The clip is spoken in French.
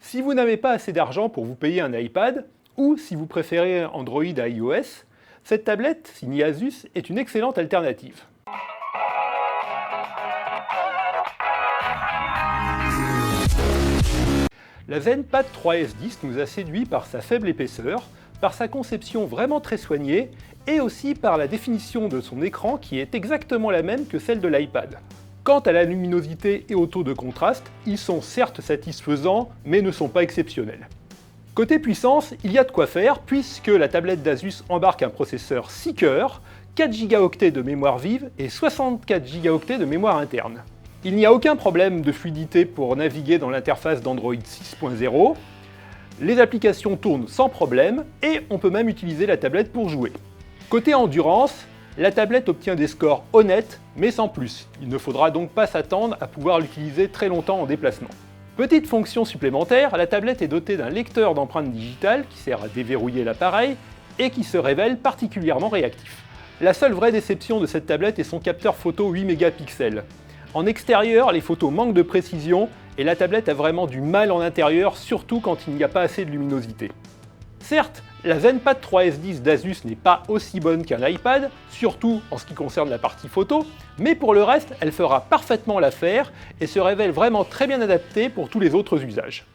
Si vous n'avez pas assez d'argent pour vous payer un iPad, ou si vous préférez Android à iOS, cette tablette, signée Asus, est une excellente alternative. La ZenPad 3S10 nous a séduit par sa faible épaisseur, par sa conception vraiment très soignée, et aussi par la définition de son écran qui est exactement la même que celle de l'iPad. Quant à la luminosité et au taux de contraste, ils sont certes satisfaisants, mais ne sont pas exceptionnels. Côté puissance, il y a de quoi faire, puisque la tablette d'Asus embarque un processeur 6 cœurs, 4 Go de mémoire vive et 64 Go de mémoire interne. Il n'y a aucun problème de fluidité pour naviguer dans l'interface d'Android 6.0, les applications tournent sans problème, et on peut même utiliser la tablette pour jouer. Côté endurance, la tablette obtient des scores honnêtes, mais sans plus. Il ne faudra donc pas s'attendre à pouvoir l'utiliser très longtemps en déplacement. Petite fonction supplémentaire, la tablette est dotée d'un lecteur d'empreintes digitales qui sert à déverrouiller l'appareil et qui se révèle particulièrement réactif. La seule vraie déception de cette tablette est son capteur photo 8 mégapixels. En extérieur, les photos manquent de précision et la tablette a vraiment du mal en intérieur, surtout quand il n'y a pas assez de luminosité. Certes, la ZenPad 3S10 d'Asus n'est pas aussi bonne qu'un iPad, surtout en ce qui concerne la partie photo, mais pour le reste, elle fera parfaitement l'affaire et se révèle vraiment très bien adaptée pour tous les autres usages.